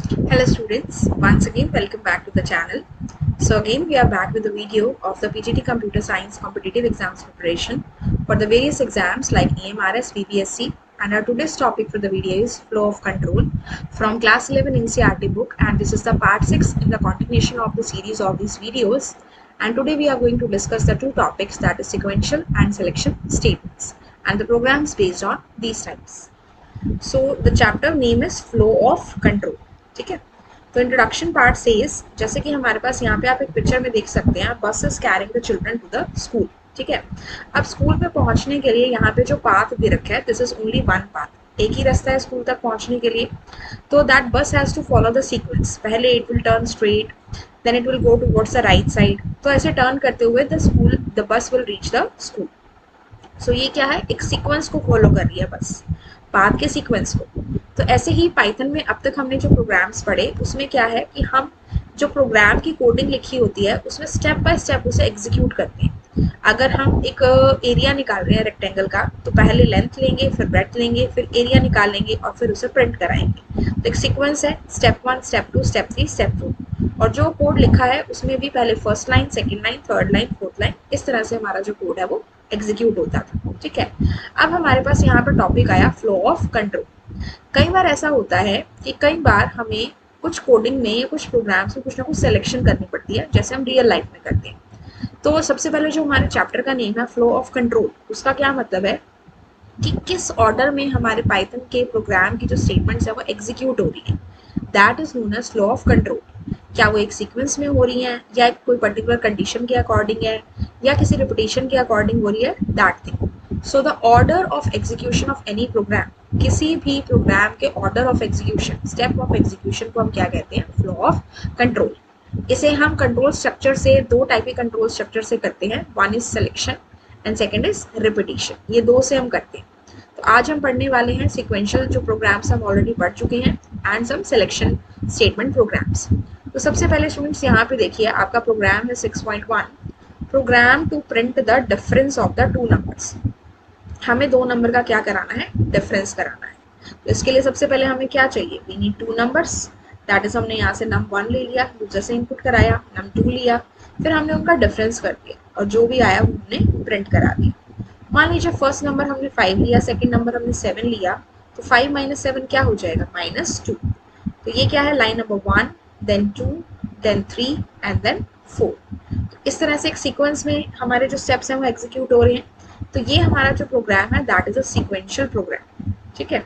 Hello students, once again welcome back to the channel. So again we are back with a video of the PGT Computer Science competitive exams preparation for the various exams like EMRS, VPSC, and our today's topic for the video is flow of control from class 11 NCERT book, and this is the part 6 in the continuation of the series of these videos. And today we are going to discuss the two topics, that is sequential and selection statements, and the programs based on these types. So the chapter name is flow of control. ठीक है, तो introduction part says, जैसे कि हमारे पास यहाँ पे आप एक पिक्चर में देख सकते हैं, bus is carrying the children to the school. ठीक है, अब स्कूल पे पहुंचने के लिए यहाँ पे जो पाथ दे रखा है, this is only one path, एक ही रास्ता है स्कूल तक पहुंचने के लिए. तो that bus has to follow the sequence. पहले it will turn straight, then it will go towards the right side. तो ऐसे टर्न करते हुए the bus will reach the school. So ये क्या है, एक सीक्वेंस को फॉलो कर रही है बस, पाथ के सीक्वेंस को. तो ऐसे ही पाइथन में अब तक हमने जो प्रोग्राम्स पढ़े उसमें क्या है कि हम जो प्रोग्राम की कोडिंग लिखी होती है उसमें स्टेप बाय स्टेप उसे एग्जीक्यूट करते हैं. अगर हम एक एरिया निकाल रहे हैं रेक्टेंगल का, तो पहले लेंथ लेंगे, फिर ब्रेड्थ लेंगे, फिर एरिया निकाल लेंगे और फिर उसे प्रिंट कराएंगे. तो एक सीक्वेंस है, स्टेप 1, स्टेप 2, स्टेप 3, स्टेप 4. और जो कोड लिखा है उसमें भी पहले first line, second line, third line, fourth line, इस तरह से हमारा जो कोड है वो एग्जीक्यूट होता था. ठीक है, अब हमारे पास यहाँ पर टॉपिक आया फ्लो ऑफ कंट्रोल. कई बार ऐसा होता है कि कई बार हमें कुछ कोडिंग में या कुछ प्रोग्राम्स में कुछ ना कुछ सिलेक्शन करनी पड़ती है, जैसे हम रियल लाइफ में करते हैं. तो सबसे पहले जो हमारे चैप्टर का नेम है फ्लो ऑफ कंट्रोल, उसका क्या मतलब है कि किस ऑर्डर में हमारे पाइथन के प्रोग्राम की जो स्टेटमेंट्स है वो एग्जीक्यूट हो रही है. That is known as flow of control. क्या वो एक सीक्वेंस में हो रही है, या कोई पर्टिकुलर कंडीशन के अकॉर्डिंग है, या किसी रिपीटेशन के अकॉर्डिंग हो रही है, that thing. So the order of execution of any program, किसी भी प्रोग्राम के order of execution, step of execution को हम क्या कहते हैं, फ्लो ऑफ कंट्रोल. इसे हम कंट्रोल स्ट्रक्चर से, दो टाइप के कंट्रोल स्ट्रक्चर से करते हैं. One is selection and second is repetition. ये दो से हम करते हैं. तो आज हम पढ़ने वाले हैं सिक्वेंशियल जो प्रोग्राम्स हम ऑलरेडी पढ़ चुके हैं, and some selection statement programs. तो सबसे पहले स्टूडेंट्स यहाँ पे देखिए, आपका प्रोग्राम है 6.1, program to print the difference of the two numbers. हमें दो नंबर का क्या कराना है, डिफरेंस कराना है. तो इसके लिए सबसे पहले हमें क्या चाहिए, we need two numbers. That is हमने यहाँ से num1 ले लिया, यूजर से इनपुट कराया, num2 लिया, फिर हमने उनका डिफरेंस कर दिया और जो भी आया वो हमने प्रिंट करा दिया. मान लीजिए फर्स्ट नंबर हमने 5 लिया, सेकेंड नंबर हमने 7 लिया, तो 5 - 7 क्या हो जाएगा, -2. तो ये क्या है, line number 1, then 2, then 3 and then 4. इस तरह से एक सीक्वेंस में हमारे जो स्टेप्स हैं वो एग्जीक्यूट हो रहे हैं. तो ये हमारा जो प्रोग्राम है that is a sequential program. ठीक है,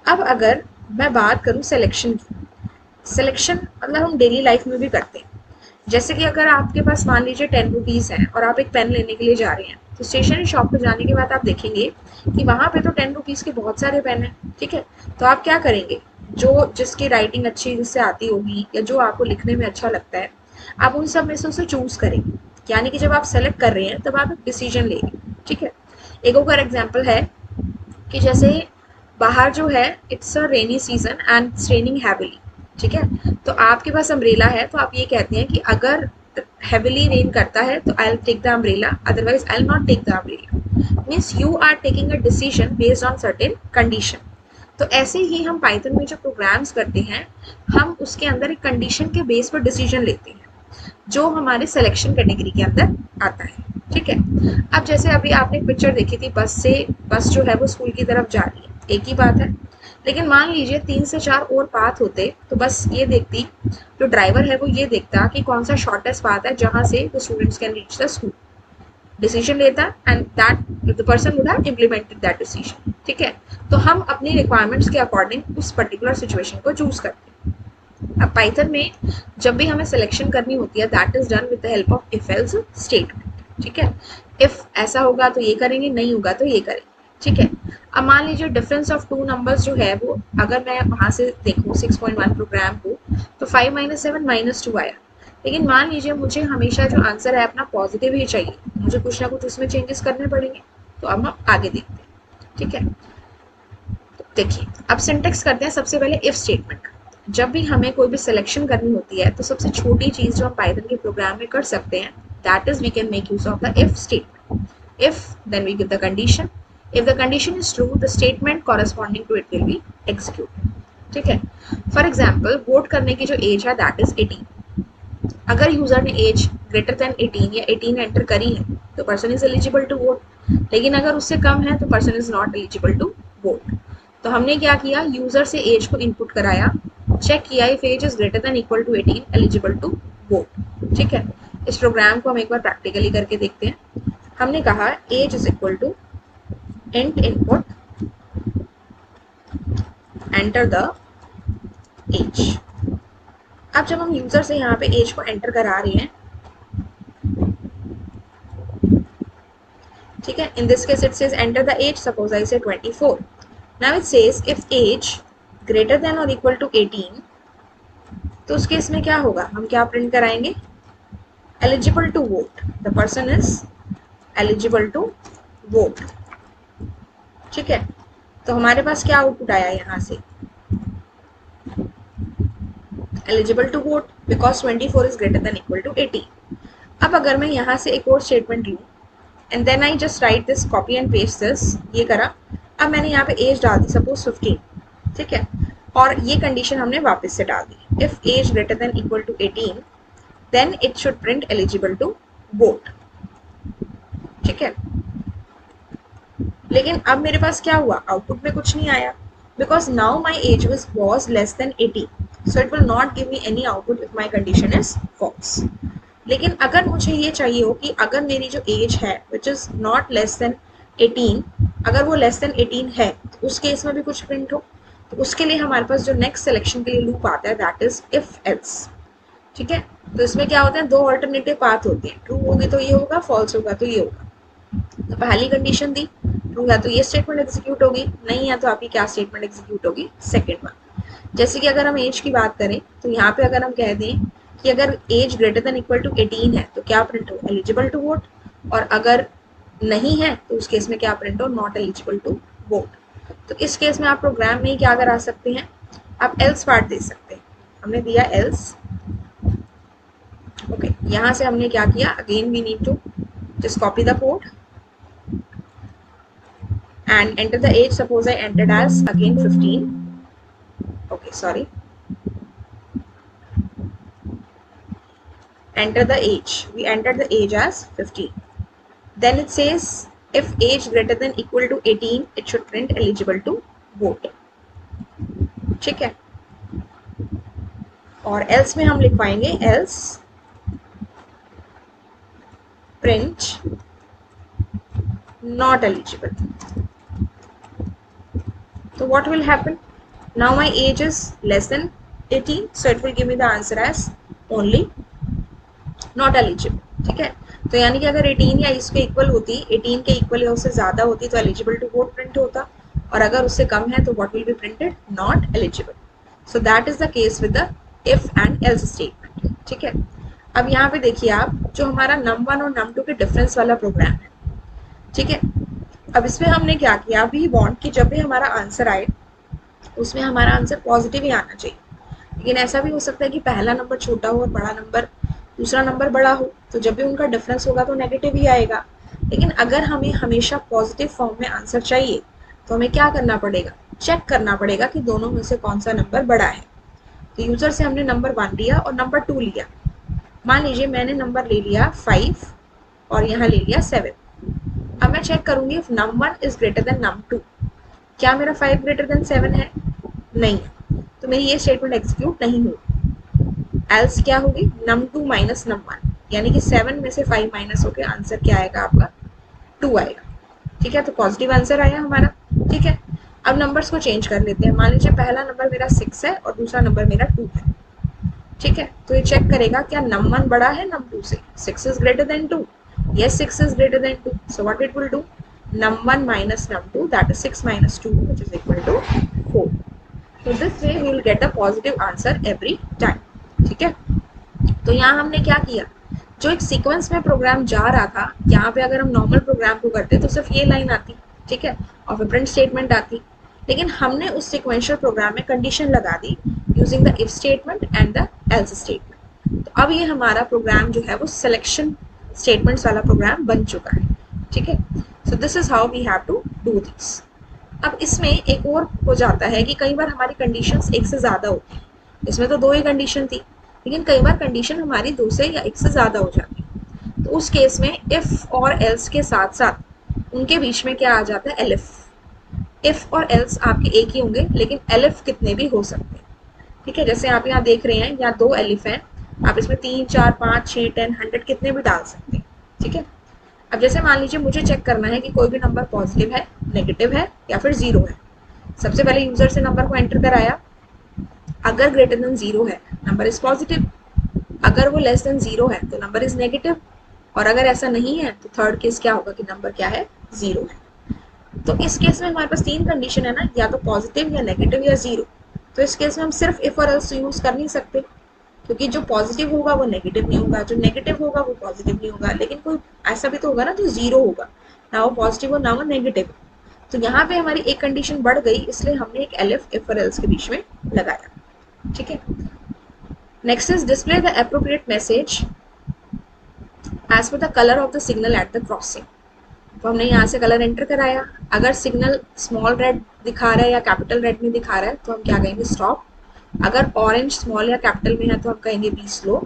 अब अगर मैं बात करूं सिलेक्शन की, सिलेक्शन मतलब हम डेली लाइफ में भी करते हैं. जैसे कि अगर आपके पास मान लीजिए 10 रुपीज़ हैं और आप एक पेन लेने के लिए जा रहे हैं, तो स्टेशनरी शॉप पे जाने के बाद आप देखेंगे कि वहाँ पे तो 10 रुपीज़ के बहुत सारे पेन हैं. ठीक है, तो आप क्या करेंगे, जो जिसकी राइटिंग अच्छी जिससे आती होगी या जो आपको लिखने में अच्छा लगता है, आप उन सब में से उसे चूज करेंगे. यानी कि जब आप सेलेक्ट कर रहे हैं तब आप एक डिसीजन लेंगे. ठीक है, एक और एग्जाम्पल है कि जैसे बाहर जो है it's a rainy season and it's raining heavily. ठीक है, तो आपके पास अम्ब्रेला है, तो आप ये कहते हैं कि अगर हेविली रेन करता है तो I will take the umbrella, otherwise I will not take the umbrella. Means you are taking a decision based on certain condition. तो ऐसे ही हम पाइथन में जो प्रोग्राम्स करते हैं, हम उसके अंदर एक कंडीशन के बेस पर डिसीजन लेते हैं जो हमारे सिलेक्शन कैटेगरी के अंदर आता है. ठीक है, अब जैसे अभी आपने एक पिक्चर देखी थी, बस जो है वो स्कूल की तरफ जा रही है, एक ही बात है. लेकिन मान लीजिए 3 से 4 और पाथ होते, तो बस ये देखती, जो ड्राइवर है वो ये देखता कि कौन सा शॉर्टेस्ट पाथ है जहाँ से the students can reach the school. Decision लेता and that the person would have implemented that decision. ठीक है, तो हम अपनी रिक्वायरमेंट्स के अकॉर्डिंग उस पर्टिकुलर सिचुएशन को चूज करते हैं. अब पाइथन में जब भी हमें सिलेक्शन करनी होती है, that is done with the help of if else statement. ठीक है, इफ ऐसा होगा तो ये करेंगे, नहीं होगा तो ये करेंगे. ठीक है, अब मान लीजिए डिफरेंस ऑफ टू नंबर्स जो है वो, अगर मैं वहां से देखूँ 6.1 प्रोग्राम को, तो 5 - 7 -2 आया. लेकिन मान लीजिए मुझे हमेशा जो आंसर है अपना पॉजिटिव ही चाहिए, मुझे कुछ ना कुछ उसमें चेंजेस करने पड़ेंगे. तो अब हम आगे देखते हैं. ठीक है, तो देखिए अब सिंटेक्स करते हैं सबसे पहले इफ स्टेटमेंट. जब भी हमें कोई भी सिलेक्शन करनी होती है तो सबसे छोटी चीज जो हम पाइथन के प्रोग्राम में कर सकते हैं, that is we can make use of the if statement. If, then we give the condition. If the condition is true, the statement corresponding to it will be executed. ठीक है। For example vote करने की जो as है that is 18। अगर user ने as greater then 18 या 18 enter करी है तो person is eligible to vote, लेकिन अगर उससे कम है तो person is not eligible to vote. तो हमने क्या किया, यूजर से एज को इनपुट कराया, चेक किया if age is greater than equal to 18 eligible to vote. ठीक है, इस प्रोग्राम को हम एक बार प्रैक्टिकली करके देखते हैं। हमने कहा age is equal to int input enter the age. अब जब हम यूजर से यहाँ पे एज को एंटर करा रहे हैं, ठीक है, in this case it says enter the age, suppose I say 24. Now it says if age greater than or equal to 18, तो उस केस में क्या होगा, हम क्या प्रिंट कराएंगे, eligible to vote, the person is eligible to vote. ठीक है, तो हमारे पास क्या आउटपुट आया यहाँ से, eligible to vote because 24 is greater than equal to 18। अब अगर मैं यहाँ से एक और स्टेटमेंट लूँ and then I just write this, copy and paste this, ये करा, अब मैंने यहाँ पे एज डाल दी सपोज 15। ठीक है, और ये कंडीशन हमने वापस से डाल दी, if age greater than equal to 18 then it should print eligible to vote. ठीक है, लेकिन अब मेरे पास क्या हुआ, आउटपुट में कुछ नहीं आया, because now my age was less than 18, so it will not give me any output if my condition is false. लेकिन अगर मुझे ये चाहिए हो कि अगर मेरी जो एज है which is not less than 18, अगर वो लेस देन 18 है तो उस केस में भी कुछ प्रिंट हो, तो उसके लिए हमारे पास जो नेक्स्ट सिलेक्शन के लिए लूप आता है दैट इज इफ एल्स। ठीक है, तो इसमें क्या होता है, दो ऑल्टरनेटिव पाथ होते हैं, ट्रू होगी तो ये होगा, फॉल्स होगा तो ये होगा। तो पहली कंडीशन दी ट्रू है तो ये स्टेटमेंट एग्जीक्यूट होगी, नहीं है तो आपकी क्या स्टेटमेंट एग्जीक्यूट होगी, सेकेंड वन। जैसे कि अगर हम एज की बात करें तो यहाँ पे अगर हम कह दें कि अगर age greater than equal to 18 है तो क्या प्रिंट हो, एलिजिबल टू वोट, और अगर नहीं है तो उस केस में क्या प्रिंट हो, नॉट एलिजिबल टू वोट। तो इस केस में आप प्रोग्राम में क्या करा सकते हैं, आप एल्स पार्ट दे सकते हैं। हमने दिया एल्स, ओके, यहाँ से हमने क्या किया, again we need to just copy the code and enter the age, suppose I entered as again 15, okay, sorry, enter the age, we entered the age as 15, then it says if age greater than equal to 18 it should print eligible to vote। ठीक है, और else में हम लिखवाएंगे else print not eligible। So what will happen, now my age is less than 18, so it will give me the answer as only not eligible। ठीक है, तो यानी कि अगर 18 या इसके इक्वल होती, 18 के इक्वल या उससे ज़्यादा होती तो एलिजिबल टू वोट प्रिंट होता, और अगर उससे कम है तो what will be printed, not eligible. So that is the case with the if and else statement. ठीक है, अब यहाँ पे देखिए आप, जो हमारा num1 और num2 के डिफरेंस वाला प्रोग्राम है, ठीक है, अब इसमें हमने क्या किया, वी वांट कि जब भी हमारा आंसर आए उसमें हमारा आंसर पॉजिटिव ही आना चाहिए। लेकिन ऐसा भी हो सकता है कि पहला नंबर छोटा हो और बड़ा नंबर, दूसरा नंबर बड़ा हो, तो जब भी उनका डिफरेंस होगा तो नेगेटिव ही आएगा। लेकिन अगर हमें हमेशा पॉजिटिव फॉर्म में आंसर चाहिए तो हमें क्या करना पड़ेगा, चेक करना पड़ेगा कि दोनों में से कौन सा नंबर बड़ा है। तो यूजर से हमने नंबर 1 लिया और नंबर 2 लिया, मान लीजिए मैंने नंबर ले लिया 5 और यहाँ ले लिया 7। अब मैं चेक करूंगी if num1 is greater then num2, क्या मेरा 5 ग्रेटर देन 7 है, नहीं, तो मेरी ये स्टेटमेंट एग्जीक्यूट नहीं होगी। एल्स क्या होगी, num2 माइनस num1, यानी कि 7 में से 5 माइनस होकर आंसर क्या आएगा आपका, 2 आएगा। ठीक है, तो पॉजिटिव आंसर आया हमारा। ठीक है, अब नंबर्स को चेंज कर लेते हैं, मान लीजिए पहला नंबर मेरा 6 है और दूसरा नंबर मेरा 2 है। ठीक है, तो ये चेक करेगा क्या num1 बड़ा है num2 से, 6 is greater then 2, yes 6 is greater than 2, so what it will do, num1 minus num2, that is 6 minus 2 which is equal to 4। so this way we will get a positive answer every time। ठीक है, तो यहाँ हमने क्या किया, जो एक sequence में प्रोग्राम जा रहा था, यहाँ पे अगर हम नॉर्मल प्रोग्राम को करते तो सिर्फ ये लाइन आती, ठीक है, और फिर प्रिंट स्टेटमेंट आती, लेकिन हमने उस सिक्वेंशियल प्रोग्राम में कंडीशन लगा दी using the if statement and the else statement. तो अब ये हमारा प्रोग्राम जो है वो सिलेक्शन स्टेटमेंट्स वाला प्रोग्राम बन चुका है। ठीक है, so this is how we have to do this. अब इसमें एक और हो जाता है कि कई बार हमारी कंडीशंस एक से ज़्यादा होती हैं। इसमें तो 2 ही कंडीशन थी, लेकिन कई बार कंडीशन हमारी 2 से या 1 से ज़्यादा हो जाती है। तो उस केस में इफ़ और एल्स के साथ साथ उनके बीच में क्या आ जाता है, एलिफ। इफ़ और एल्स आपके एक ही होंगे, लेकिन एलिफ कितने भी हो सकते हैं। ठीक है, जैसे आप यहाँ देख रहे हैं, यहाँ 2 एलिफ हैं, आप इसमें 3, 4, 5, 6, 10, 100 कितने भी डाल सकते हैं। ठीक है, अब जैसे मान लीजिए मुझे चेक करना है कि कोई भी नंबर पॉजिटिव है, नेगेटिव है या फिर जीरो है। सबसे पहले यूजर से नंबर को एंटर कराया, अगर ग्रेटर देन जीरो है नंबर इज पॉजिटिव, अगर वो लेस देन जीरो है तो नंबर इज नेगेटिव, और अगर ऐसा नहीं है तो थर्ड केस क्या होगा कि नंबर क्या है, जीरो है। तो इस केस में हमारे पास 3 कंडीशन है ना, या तो पॉजिटिव या नेगेटिव या जीरो। तो इस केस में हम सिर्फ इफ और एल्स यूज कर नहीं सकते, क्योंकि जो पॉजिटिव होगा वो नेगेटिव नहीं होगा, जो नेगेटिव होगा वो पॉजिटिव नहीं होगा, लेकिन कोई ऐसा भी तो होगा ना जो जीरो होगा, ना वो पॉजिटिव हो ना वो नेगेटिव। तो यहाँ पे हमारी एक कंडीशन बढ़ गई, इसलिए हमने एक एलिफ इफ और एल्स के बीच में लगाया। ठीक है, next is display the appropriate message as per the colour of the signal at the crossing. तो हमने यहाँ से कलर एंटर कराया, अगर सिग्नल स्मॉल रेड दिखा रहा है या कैपिटल रेड में दिखा रहा है तो हम क्या कहेंगे, स्टॉप। अगर ऑरेंज स्मॉल या कैपिटल में है तो हम कहेंगे बी स्लो,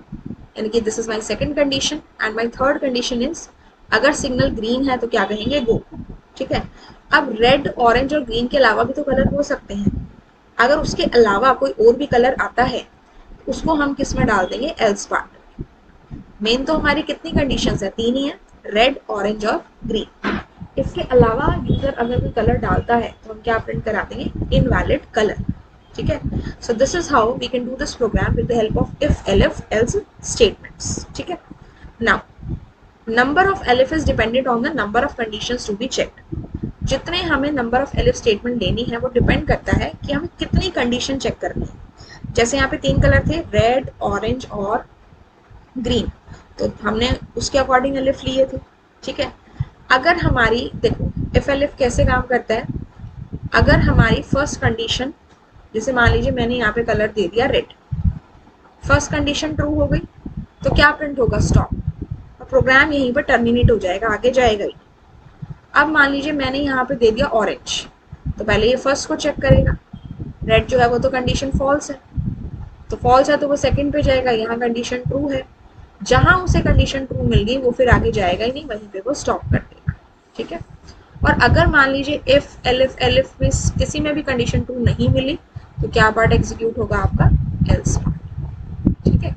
यानी कि this is my second condition. And my third condition is अगर सिग्नल ग्रीन है तो क्या कहेंगे, गो। ठीक है, अब रेड, ऑरेंज और ग्रीन के अलावा भी तो कलर हो सकते हैं। अगर उसके अलावा कोई और भी कलर आता है उसको हम किस में डाल देंगे, एल्स पार्ट। मेन तो हमारी कितनी कंडीशंस है, 3 ही है, रेड, ऑरेंज और ग्रीन। इसके अलावा यूजर अगर कोई कलर डालता है तो हम क्या प्रिंट करा देंगे, इनवैलिड कलर। ठीक है, so this is how we can do this program with the help of if, elif, else statements. ठीक है, now number of elif is dependent on the number of conditions to be checked. जितने हमें number of elif statement लेनी है वो depend करता है कि हमें कितनी कंडीशन चेक करनी है। जैसे यहाँ पे 3 कलर थे, रेड, ऑरेंज और ग्रीन, तो हमने उसके अकॉर्डिंग एलिफ लिए थे। ठीक है, अगर हमारी, देखो इफ एलिफ कैसे काम करता है, अगर हमारी फर्स्ट कंडीशन, जैसे मान लीजिए मैंने यहाँ पे कलर दे दिया रेड, फर्स्ट कंडीशन ट्रू हो गई तो क्या प्रिंट होगा, स्टॉप। और प्रोग्राम यहीं पर टर्मिनेट हो जाएगा, आगे जाएगा ही। अब मान लीजिए मैंने यहाँ पे दे दिया ऑरेंज, तो पहले ये फर्स्ट को चेक करेगा, रेड जो है वो तो कंडीशन फॉल्स है, तो फॉल्स है तो वो सेकंड पे जाएगा, यहाँ कंडीशन ट्रू है, जहां उसे कंडीशन ट्रू मिल गई वो फिर आगे जाएगा ही नहीं, वहीं पे वो स्टॉप कर देगा। ठीक है, और अगर मान लीजिए इफ, एलिफ, एलिफ में किसी में भी कंडीशन ट्रू नहीं मिली तो क्या पार्ट एग्जीक्यूट होगा आपका, एल्स पार्ट। ठीक है,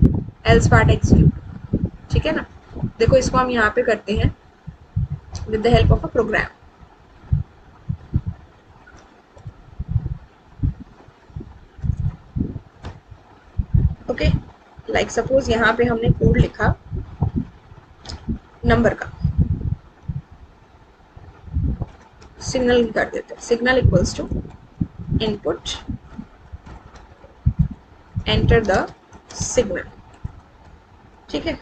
एल्स पार्ट एग्जीक्यूट। ठीक है ना, देखो इसको हम यहाँ पे करते हैं with the help of a program. Okay, like suppose यहाँ पे हमने कोड लिखा नंबर का, सिग्नल कर देते हैं, signal equals to input enter the signal. ठीक है,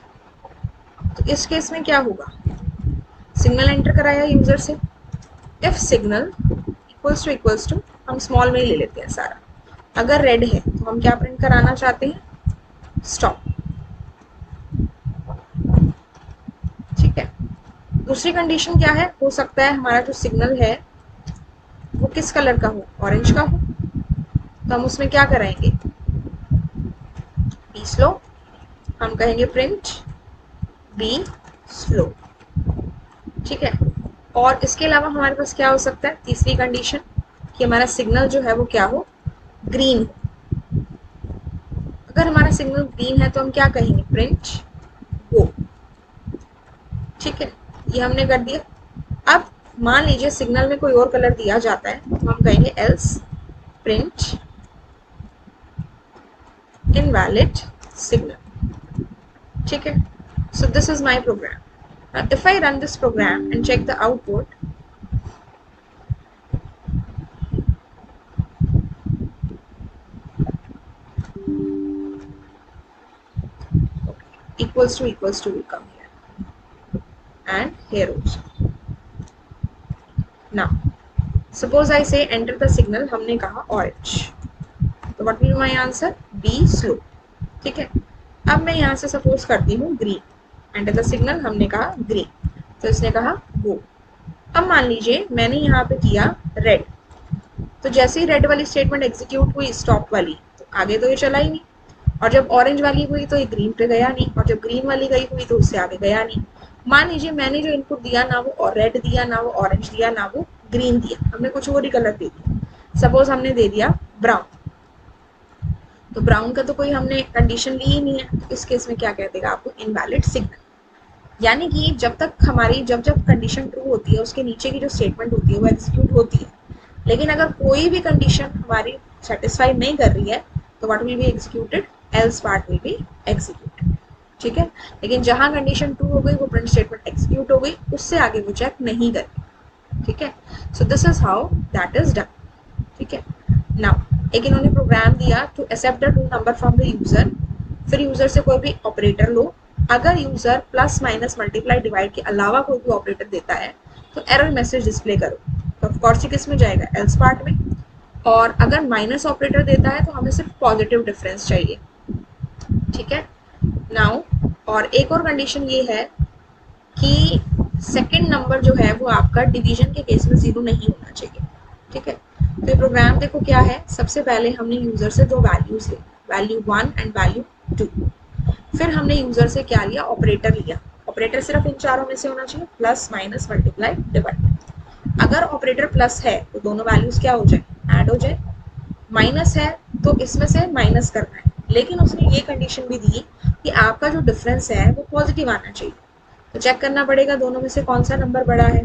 तो इस केस में क्या होगा, सिग्नल एंटर कराया यूजर से, इफ सिग्नल इक्वल्स टू हम स्मॉल में ही ले लेते हैं सारा, अगर रेड है तो हम क्या प्रिंट कराना चाहते हैं, स्टॉप। ठीक है, दूसरी कंडीशन क्या है, हो सकता है हमारा जो सिग्नल है वो किस कलर का हो, ऑरेंज का हो, तो हम उसमें क्या कराएंगे, बी स्लो, हम कहेंगे प्रिंट बी स्लो। ठीक है, और इसके अलावा हमारे पास क्या हो सकता है, तीसरी कंडीशन कि हमारा सिग्नल जो है वो क्या हो, ग्रीन हो। अगर हमारा सिग्नल ग्रीन है तो हम क्या कहेंगे, प्रिंट गो। ठीक है, ये हमने कर दिया। अब मान लीजिए सिग्नल में कोई और कलर दिया जाता है तो हम कहेंगे एल्स प्रिंट इनवैलिड सिग्नल। ठीक है, so this is my program. Now if I run this program and check the output, equals to will come here and here also. Now suppose I say enter the signal, हमने कहा orange, तो what will be my answer, be slow. ठीक है, अब मैं यहाँ से suppose करती हूँ ग्रीन, एंटर द सिग्नल हमने कहा ग्रीन, तो इसने कहा गो। अब मान लीजिए मैंने यहाँ पे किया रेड, तो जैसे ही रेड वाली स्टेटमेंट एग्जीक्यूट हुई स्टॉप वाली, तो आगे तो ये चला ही नहीं, और जब ऑरेंज वाली हुई तो ये ग्रीन पे गया नहीं, और जब ग्रीन वाली गई हुई तो उससे आगे गया नहीं। मान लीजिए मैंने जो इनपुट दिया ना वो रेड दिया, ना वो ऑरेंज दिया, ना वो ग्रीन दिया, हमने कुछ और ही कलर दे दिया। सपोज हमने दे दिया ब्राउन, तो ब्राउन का तो कोई हमने कंडीशन ली ही नहीं है, तो इस केस में क्या कह देगा आपको, इनवैलिड सिग्नल। यानी कि जब तक हमारी जब जब कंडीशन ट्रू होती है उसके नीचे की जो स्टेटमेंट होती है वो एग्जीक्यूट होती है, लेकिन अगर कोई भी कंडीशन हमारी सेटिस्फाई नहीं कर रही है तो what will be executed, else part will be executed. ठीक है, लेकिन जहां कंडीशन ट्रू हो गई वो प्रिंट स्टेटमेंट एग्जीक्यूट हो गई, उससे आगे वो चेक नहीं करेगी। ठीक है, so this is how that is done. ठीक है, नाउ एक इन्होंने प्रोग्राम दिया to accept the two number from the user, फिर यूजर से कोई भी ऑपरेटर लो, अगर user plus minus multiply divide के अलावा कोई भी ऑपरेटर देता है तो एरर मैसेज डिस्प्ले करो। तो ऑफकोर्स ये किस में जाएगा, एल्स पार्ट में। और अगर माइनस ऑपरेटर देता है तो हमें सिर्फ पॉजिटिव डिफरेंस चाहिए। ठीक है, नाउ और एक और कंडीशन ये है कि सेकंड नंबर जो है वो आपका डिवीजन के केस में जीरो नहीं होना चाहिए। ठीक है, तो ये प्रोग्राम देखो क्या है, सबसे पहले हमने यूजर से दो वैल्यूज ली, वैल्यू 1 एंड वैल्यू 2। फिर हमने यूजर से क्या लिया, ऑपरेटर लिया। ऑपरेटर सिर्फ इन चारों में से होना चाहिए, प्लस माइनस मल्टीप्लाई डिवाइड। अगर ऑपरेटर प्लस है तो दोनों वैल्यूज क्या हो जाए, ऐड हो जाए। माइनस है तो इसमें से माइनस करना है, लेकिन उसने ये कंडीशन भी दी कि आपका जो डिफरेंस है वो पॉजिटिव आना चाहिए। तो चेक करना पड़ेगा दोनों में से कौन सा नंबर बड़ा है,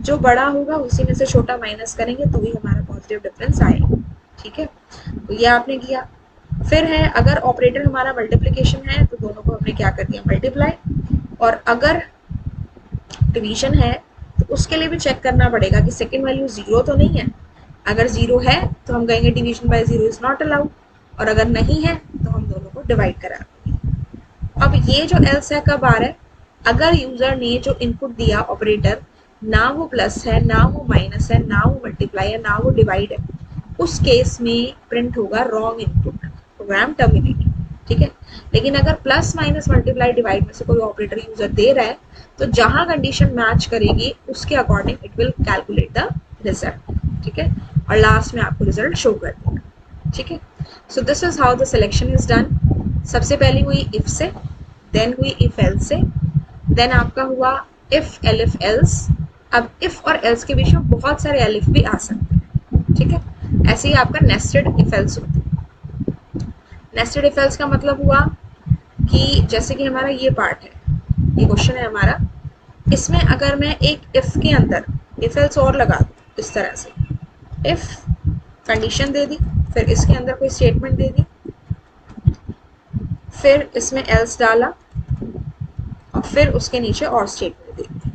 जो बड़ा होगा उसी में से छोटा माइनस करेंगे तो ही हमारा पॉजिटिव डिफरेंस आएगा। ठीक है, तो ये आपने किया। फिर है अगर ऑपरेटर हमारा मल्टीप्लिकेशन है तो दोनों को हमने क्या कर दिया, मल्टीप्लाई। और अगर डिवीजन है तो उसके लिए भी चेक करना पड़ेगा कि सेकंड वैल्यू जीरो तो नहीं है। अगर जीरो है तो हम कहेंगे division by zero is not allowed, और अगर नहीं है तो हम दोनों को डिवाइड करा देंगे। अब ये जो एल्स है कब आ रहा है, अगर यूजर ने जो इनपुट दिया ऑपरेटर, ना वो प्लस है, ना वो माइनस है, ना वो मल्टीप्लाई है, ना वो डिवाइड है, उस केस में प्रिंट होगा रॉन्ग इनपुट, प्रोग्राम टर्मिनेट। ठीक है, लेकिन अगर प्लस माइनस मल्टीप्लाई डिवाइड में से कोई ऑपरेटर यूजर दे रहा है तो जहां कंडीशन मैच करेगी उसके according it will calculate the result. ठीक है, और लास्ट में आपको रिजल्ट शो कर देगा। ठीक है, so this is how the selection is done. सबसे पहले हुई इफ से, देन हुई इफ एल्स से, देन आपका हुआ इफ एलिफ एल्स। अब इफ और एल्स के बीच में बहुत सारे एलिफ भी आ सकते हैं। ठीक है, ऐसे ही आपका नेस्टेड इफ एल्स होता है। नेस्टेड इफ एल्स का मतलब हुआ कि जैसे कि हमारा ये पार्ट है, ये क्वेश्चन है हमारा, इसमें अगर मैं एक इफ के अंदर इफ एल्स और लगा दूं इस तरह से, इफ कंडीशन दे दी, फिर इसके अंदर कोई स्टेटमेंट दे दी, फिर इसमें एल्स डाला, और फिर उसके नीचे और स्टेटमेंट दे दी।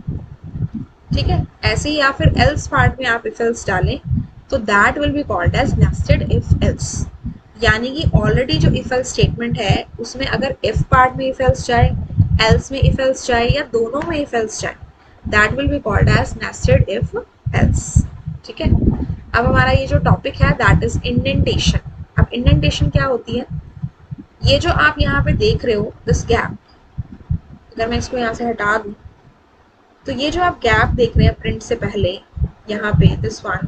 ठीक है, ऐसे ही या फिर एल्स पार्ट में आप इफ एल्स डालें तो that will be called as nested if else. यानी कि ऑलरेडी जो इफ एल्स स्टेटमेंट है उसमें अगर इफ पार्ट में इफ एल्स जाए, एल्स में इफ एल्स जाए, या दोनों में इफ एल्स जाए, that will be called as nested if else. ठीक है, अब हमारा ये जो टॉपिक है दैट इज इंडेंटेशन। अब इंडेंटेशन क्या होती है, ये जो आप यहाँ पे देख रहे हो दिस गैप, अगर मैं इसको यहाँ से हटा दूँ तो ये जो आप गैप देख रहे हैं प्रिंट से पहले यहाँ पे this one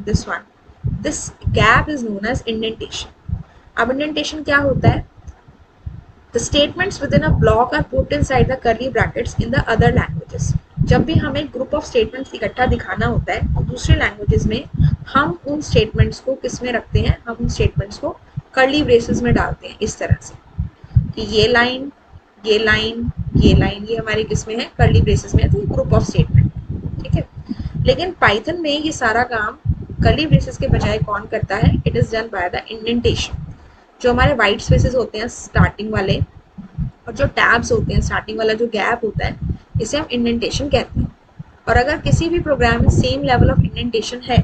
this gap is known as indentation. अब इंडेंटेशन क्या होता है, the statements within a block are put inside the curly brackets in the other languages. जब भी हमें ग्रुप ऑफ स्टेटमेंट्स इकट्ठा दिखाना होता है तो दूसरे लैंग्वेजेस में हम उन स्टेटमेंट्स को किस में रखते हैं, हम उन स्टेटमेंट्स को कर्ली ब्रेसेस में डालते हैं इस तरह से कि ये लाइन, ये लाइन, ये लाइन, ये हमारे किस में है, कर्ली ब्रेसेस में है, तो ग्रुप ऑफ स्टेटमेंट। ठीक है, लेकिन पाइथन में ये सारा काम कर्ली ब्रेसेस के बजाय कौन करता है, it is done by the indentation. जो हमारे वाइट स्पेसेस होते हैं स्टार्टिंग वाले, और जो टैब्स होते हैं स्टार्टिंग वाला जो गैप होता है, इसे हम इंडेंटेशन कहते हैं। और अगर किसी भी प्रोग्राम में सेम लेवल ऑफ इंडेंटेशन है,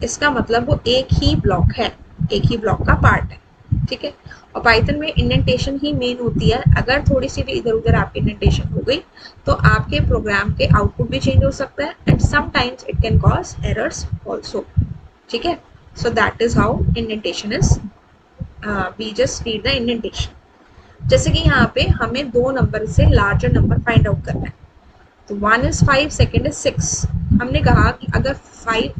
इसका मतलब वो एक ही ब्लॉक है, एक ही ब्लॉक का पार्ट है। ठीक है, और पाइथन में इंडेंटेशन ही मेन होती है। अगर थोड़ी सी भी इधर उधर आपकी इंडेंटेशन हो गई तो आपके प्रोग्राम के आउटपुट भी चेंज हो सकता है, and sometimes it can cause errors also. ठीक है, so that is how indentation is, we just read the indentation. जैसे कि यहाँ पे हमें दो नंबर से लार्जर नंबर फाइंड आउट करना है, तो 1 इज 5, सेकेंड इज 6। हमने कहा कि अगर 5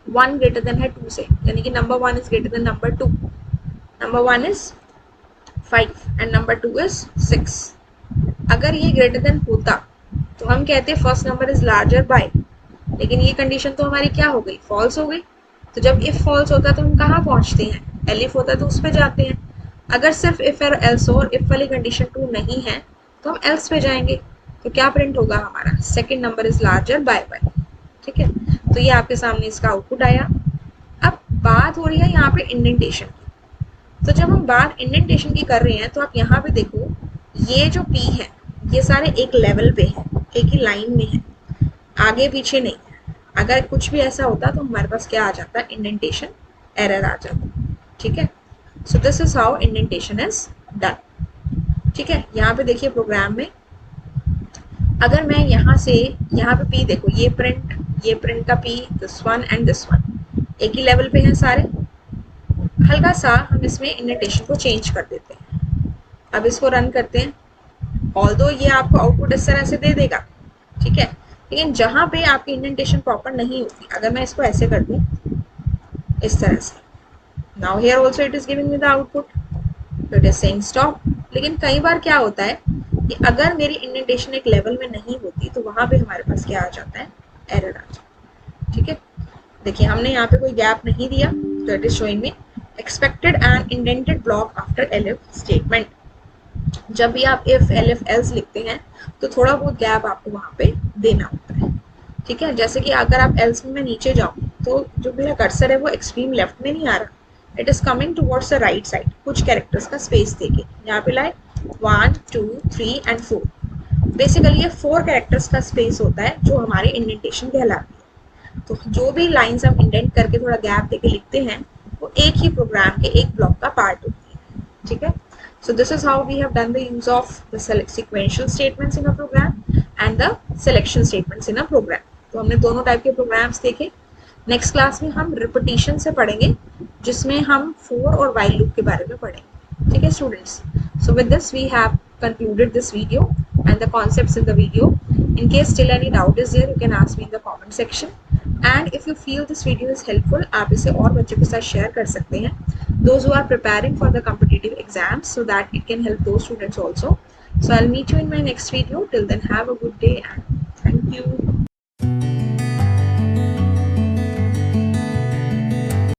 1 ग्रेटर देन है 2 से, यानी कि number 1 is greater than number 2. Number 1 is 5 and number 2 is 6. अगर ये ग्रेटर देन होता तो हम कहते first number is larger by, लेकिन ये कंडीशन तो हमारी क्या हो गई, फॉल्स हो गई. तो जब इफ फॉल्स होता है तो हम कहाँ पहुंचते हैं, एलिफ होता है तो उस पर जाते हैं. अगर सिर्फ इफ और एल्स हो और इफ वाली कंडीशन ट्रू नहीं है तो हम एल्स पे जाएंगे. तो क्या प्रिंट होगा हमारा, second number is larger by by. ठीक है, तो ये आपके सामने इसका आउटपुट आया. अब बात हो रही है यहाँ पे इंडेंटेशन की. तो जब हम बात इंडेंटेशन की कर रहे हैं तो आप यहाँ पे देखो, ये जो पी है ये सारे एक लेवल पे है, एक ही लाइन में है, आगे पीछे नहीं है. अगर कुछ भी ऐसा होता तो हमारे पास क्या आ जाता है, इंडेंटेशन एरर आ जाता. ठीक है, so this is how indentation is done. ठीक है, यहाँ पे देखिए प्रोग्राम में अगर मैं यहाँ से यहाँ पे पी देखो, ये प्रिंट का P, this one and this one एक ही लेवल पे हैं सारे. हल्का सा हम इसमें इंडेंटेशन को चेंज कर देते हैं. अब इसको रन करते हैं. ऑल्दो ये आपको आउटपुट इस तरह से दे देगा, ठीक है, लेकिन जहाँ पे आपकी इंडेंटेशन प्रॉपर नहीं होती, अगर मैं इसको ऐसे कर दूँ इस तरह से, now here also it is giving me the output, तो इट इज सेइंग स्टॉप. लेकिन कई बार क्या होता है कि अगर मेरी इंडेंटेशन एक लेवल में नहीं होती तो वहां पे हमारे पास क्या आ जाता है, एरर आ जाता है. ठीक है, देखिए हमने यहाँ पे कोई गैप नहीं दिया, तो it is showing me expected and indented block after elif statement. जब भी आप इफ एलिफ एल्स लिखते हैं तो थोड़ा बहुत गैप आपको वहां पे देना होता है. ठीक है, जैसे कि अगर आप एल्स में नीचे जाओ तो जो मेरा कर्सर है वो एक्सट्रीम लेफ्ट में नहीं आ रहा, it is coming towards the right side, कुछ कैरेक्टर्स का स्पेस देके. यहाँ पे लाए 1 2 3 एंड 4, बेसिकली ये 4 कैरेक्टर्स का स्पेस होता है जो हमारी इंडेंटेशन कहलाती है. तो जो भी लाइंस हम इंडेंट करके थोड़ा गैप देके लिखते हैं वो एक ही प्रोग्राम के एक ब्लॉक का पार्ट होती है. ठीक है, so this is how we have done the use of the sequential statements in a program and the selection statements in a program. तो हमने दोनों टाइप के प्रोग्राम्स देखे. नेक्स्ट क्लास में हम रिपीटिशन से पढ़ेंगे, जिसमें हम फॉर और व्हाइल लूप के बारे में पढ़ेंगे. ठीक है students, so with this we have concluded this video and the concepts in the video. In case still any doubt is there, you can ask me in the comment section. And if you feel this video is helpful, आप इसे और बच्चों के साथ share कर सकते हैं, those who are preparing for the competitive exams, so that it can help those students also. So I'll meet you in my next video. Till then, have a good day and thank you.